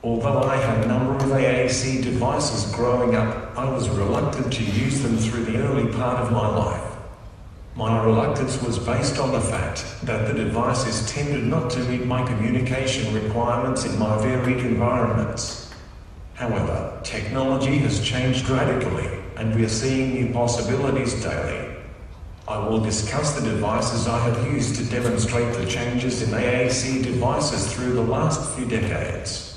Although I had a number of AAC devices growing up, I was reluctant to use them through the early part of my life. My reluctance was based on the fact that the devices tended not to meet my communication requirements in my varied environments. However, technology has changed radically, and we are seeing new possibilities daily. I will discuss the devices I have used to demonstrate the changes in AAC devices through the last few decades.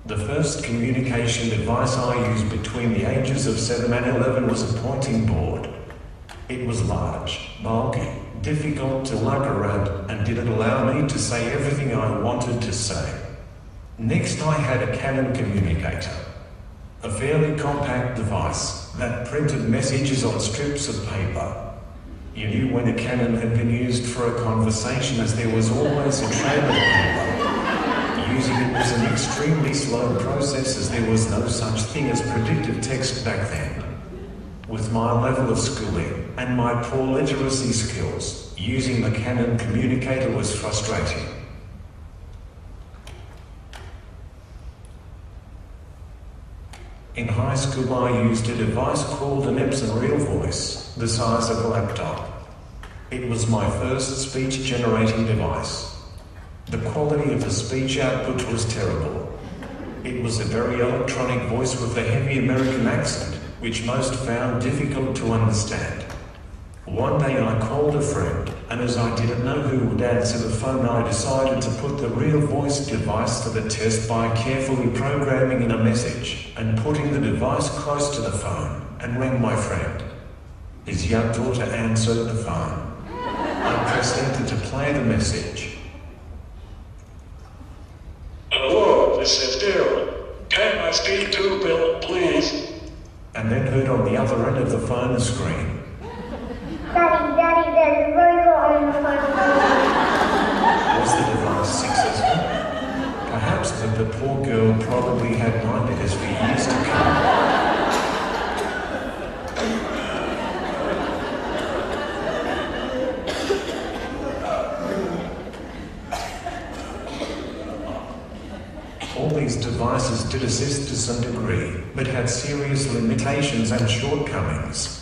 The first communication device I used between the ages of 7 and 11 was a pointing board. It was large, bulky, difficult to lug around, and didn't allow me to say everything I wanted to say. Next, I had a Canon communicator, a fairly compact device that printed messages on strips of paper. You knew when a Canon had been used for a conversation, as there was always a trail of paper. Using it was an extremely slow process, as there was no such thing as predictive text back then. With my level of schooling and my poor literacy skills, using the Canon communicator was frustrating. In high school, I used a device called an Epson Real Voice, the size of a laptop. It was my first speech-generating device. The quality of the speech output was terrible. It was a very electronic voice with a heavy American accent, which most found difficult to understand. One day I called a friend, and as I didn't know who would answer the phone, I decided to put the Real Voice device to the test by carefully programming in a message and putting the device close to the phone, and rang my friend. His young daughter answered the phone. I pressed enter to play the message. Hello, this is Darryl. Can I speak to Bill, please? And then heard on the other end of the phone a scream. Daddy, there's a robot on the phone. Was the device successful? Perhaps that the poor girl probably had nightmares for years to come. All these devices did assist to some degree, but had serious limitations and shortcomings.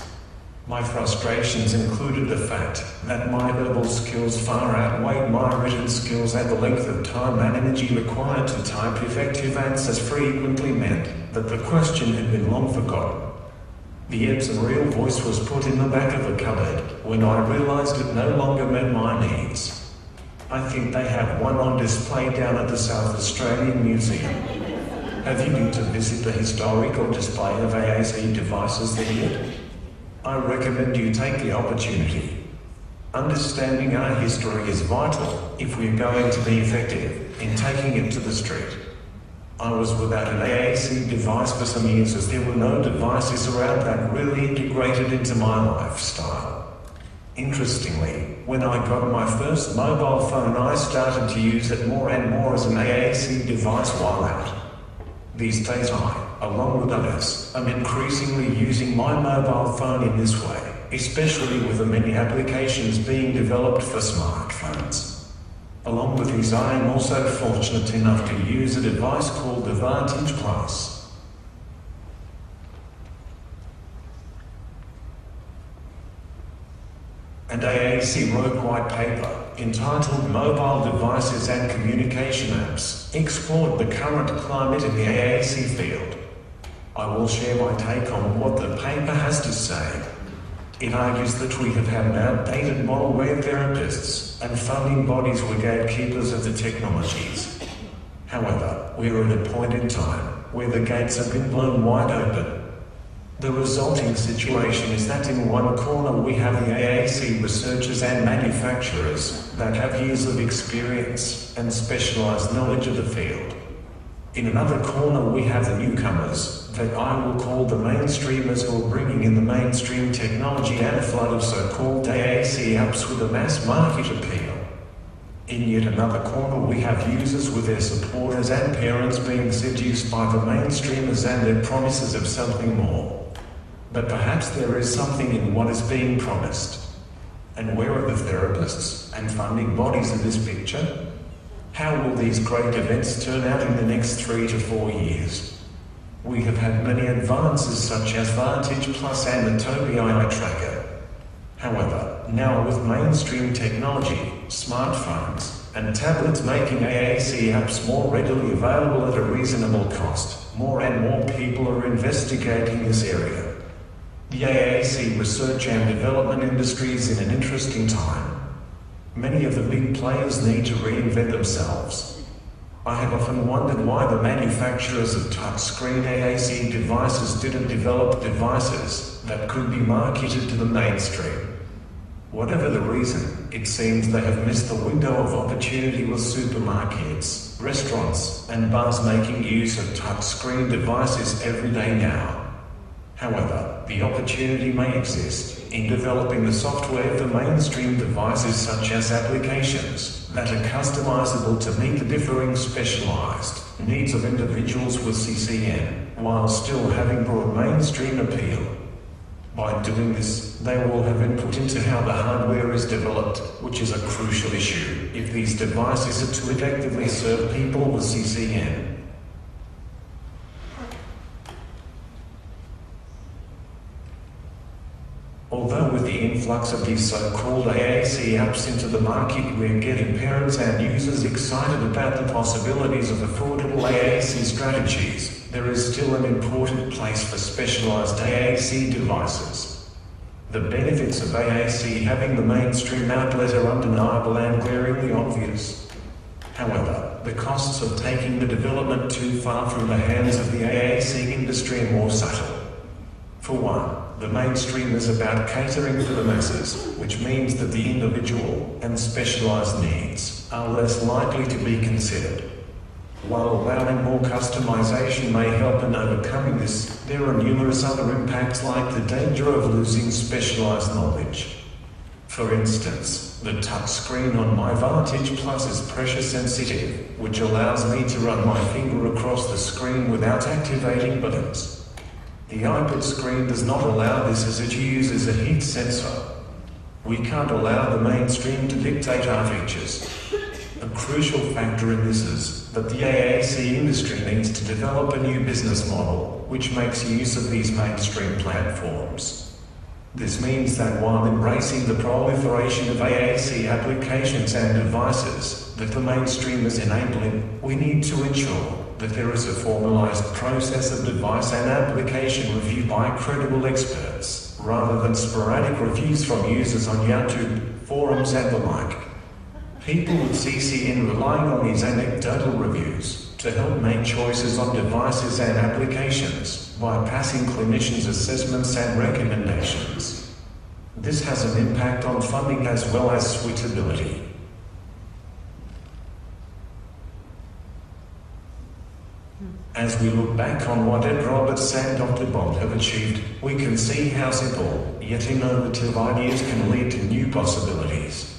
My frustrations included the fact that my verbal skills far outweighed my written skills, and the length of time and energy required to type effective answers frequently meant that the question had been long forgotten. The Epson Real Voice was put in the back of a cupboard when I realized it no longer met my needs. I think they have one on display down at the South Australian Museum. Have you been to visit the historical display of AAC devices there yet? I recommend you take the opportunity. Understanding our history is vital if we're going to be effective in taking it to the street. I was without an AAC device for some years, as there were no devices around that really integrated into my lifestyle. Interestingly, when I got my first mobile phone, I started to use it more and more as an AAC device while out. These days I, along with others, am increasingly using my mobile phone in this way, especially with the many applications being developed for smartphones. Along with these, I am also fortunate enough to use a device called the Vantage Plus. And AAC wrote white paper entitled Mobile Devices and Communication Apps, explored the current climate in the AAC field. I will share my take on what the paper has to say. It argues that we have had an outdated model where therapists and funding bodies were gatekeepers of the technologies. However, we are at a point in time where the gates have been blown wide open. The resulting situation is that in one corner we have the AAC researchers and manufacturers that have years of experience and specialized knowledge of the field. In another corner we have the newcomers that I will call the mainstreamers, who are bringing in the mainstream technology and a flood of so-called AAC apps with a mass market appeal. In yet another corner we have users with their supporters and parents being seduced by the mainstreamers and their promises of something more. But perhaps there is something in what is being promised. And where are the therapists and funding bodies in this picture? How will these great events turn out in the next 3 to 4 years? We have had many advances such as Vantage Plus and the Tobii Eye Tracker. However, now with mainstream technology, smartphones, and tablets making AAC apps more readily available at a reasonable cost, more and more people are investigating this area. The AAC research and development industry is in an interesting time. Many of the big players need to reinvent themselves. I have often wondered why the manufacturers of touchscreen AAC devices didn't develop devices that could be marketed to the mainstream. Whatever the reason, it seems they have missed the window of opportunity with supermarkets, restaurants, and bars making use of touchscreen devices every day now. However, the opportunity may exist in developing the software for mainstream devices such as applications that are customizable to meet the differing specialized needs of individuals with CCN, while still having broad mainstream appeal. By doing this, they will have input into how the hardware is developed, which is a crucial issue if these devices are to effectively serve people with CCN. Although with the influx of these so-called AAC apps into the market, we're getting parents and users excited about the possibilities of affordable AAC strategies, there is still an important place for specialized AAC devices. The benefits of AAC having the mainstream outlet are undeniable and glaringly obvious. However, the costs of taking the development too far from the hands of the AAC industry are more subtle. For one, the mainstream is about catering for the masses, which means that the individual and specialized needs are less likely to be considered. While allowing more customization may help in overcoming this, there are numerous other impacts like the danger of losing specialized knowledge. For instance, the touchscreen on my Vantage Plus is pressure sensitive, which allows me to run my finger across the screen without activating buttons. The iPad screen does not allow this as it uses a heat sensor. We can't allow the mainstream to dictate our features. A crucial factor in this is that the AAC industry needs to develop a new business model, which makes use of these mainstream platforms. This means that while embracing the proliferation of AAC applications and devices that the mainstream is enabling, we need to ensure that there is a formalized process of device and application review by credible experts, rather than sporadic reviews from users on YouTube, forums and the like. People with CCN relying on these anecdotal reviews to help make choices on devices and applications by passing clinicians' assessments and recommendations. This has an impact on funding as well as suitability. As we look back on what Ed Roberts and Dr. Bond have achieved, we can see how simple, yet innovative ideas can lead to new possibilities.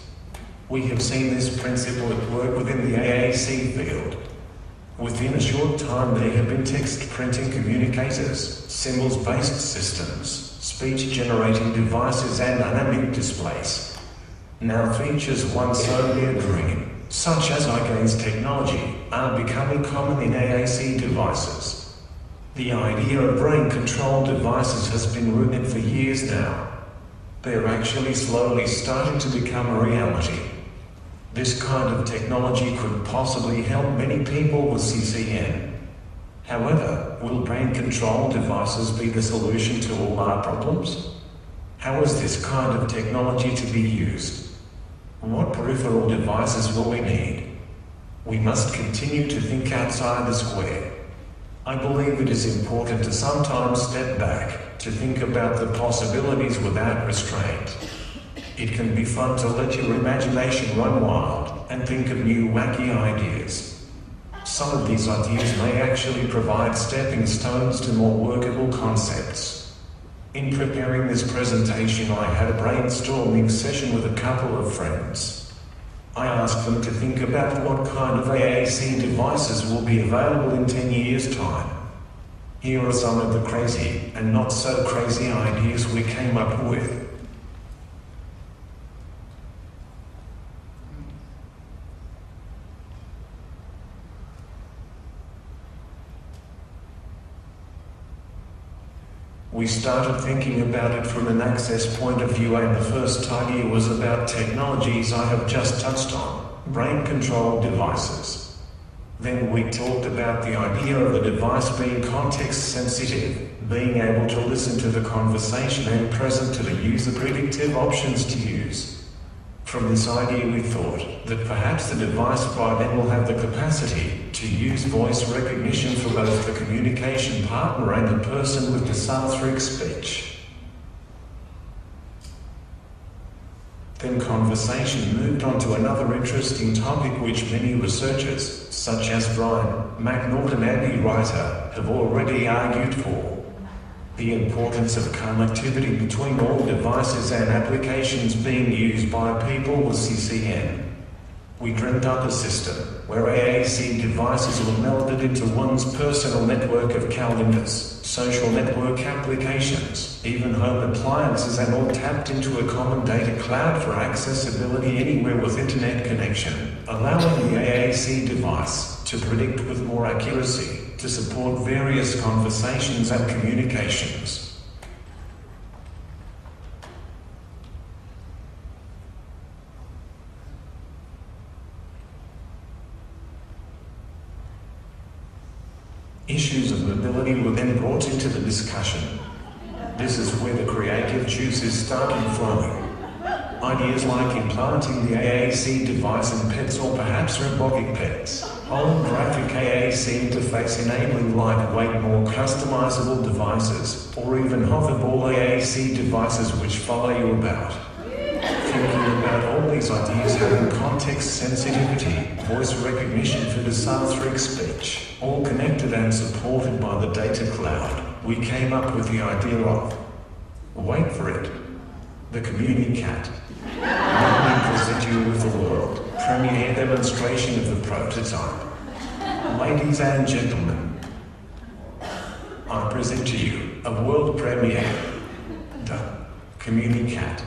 We have seen this principle at work within the AAC field. Within a short time there have been text printing communicators, symbols-based systems, speech-generating devices and dynamic displays. Now features once only a dream, such as iGaze technology, are becoming common in AAC devices. The idea of brain-controlled devices has been rumored for years now. They're actually slowly starting to become a reality. This kind of technology could possibly help many people with CCN. However, will brain-controlled devices be the solution to all our problems? How is this kind of technology to be used? What peripheral devices will we need? We must continue to think outside the square. I believe it is important to sometimes step back, to think about the possibilities without restraint. It can be fun to let your imagination run wild and think of new wacky ideas. Some of these ideas may actually provide stepping stones to more workable concepts. In preparing this presentation, I had a brainstorming session with a couple of friends. I asked them to think about what kind of AAC devices will be available in 10 years' time. Here are some of the crazy and not so crazy ideas we came up with. We started thinking about it from an access point of view, and the first idea was about technologies I have just touched on, brain-controlled devices. Then we talked about the idea of the device being context-sensitive, being able to listen to the conversation and present to the user predictive options to use. From this idea we thought that perhaps the device by then will have the capacity to use voice recognition for both the communication partner and the person with dysarthric speech. Then conversation moved on to another interesting topic which many researchers, such as Brian McNaught and Andy Reiter, have already argued for. The importance of connectivity between all devices and applications being used by people with CCN. We dreamt up a system where AAC devices were melded into one's personal network of calendars, social network applications, even home appliances, and all tapped into a common data cloud for accessibility anywhere with internet connection, allowing the AAC device to predict with more accuracy, to support various conversations and communications. Issues of mobility were then brought into the discussion. This is where the creative juices started flowing. Ideas like implanting the AAC device in pets, or perhaps robotic pets, holographic AAC interface enabling lightweight, more customizable devices, or even hoverball AAC devices which follow you about. Thinking about all these ideas having context sensitivity, voice recognition for dysarthric speech, all connected and supported by the data cloud, we came up with the idea of, wait for it, the Communicat. Let me present you with the world premiere demonstration of the prototype. Ladies and gentlemen, I present to you a world premiere, the Communicat.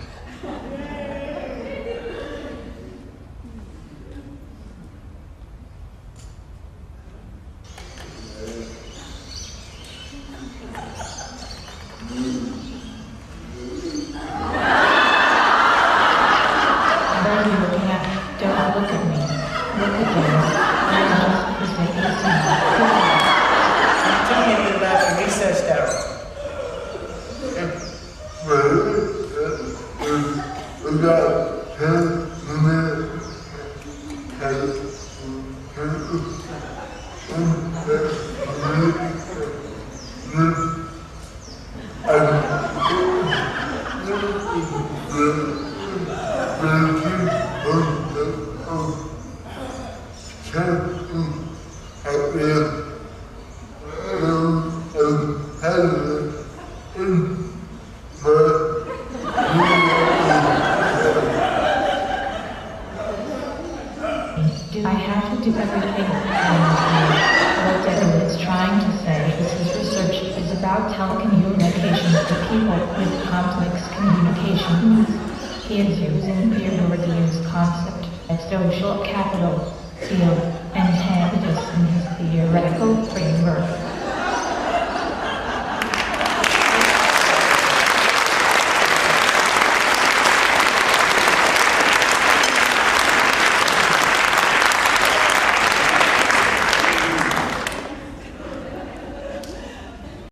I have to do everything what Darryl is trying to say is his research is about telecommunications to people with complex communication needs. He is using the peer-reviewed concept of social capital, field, and habitus in his theoretical framework.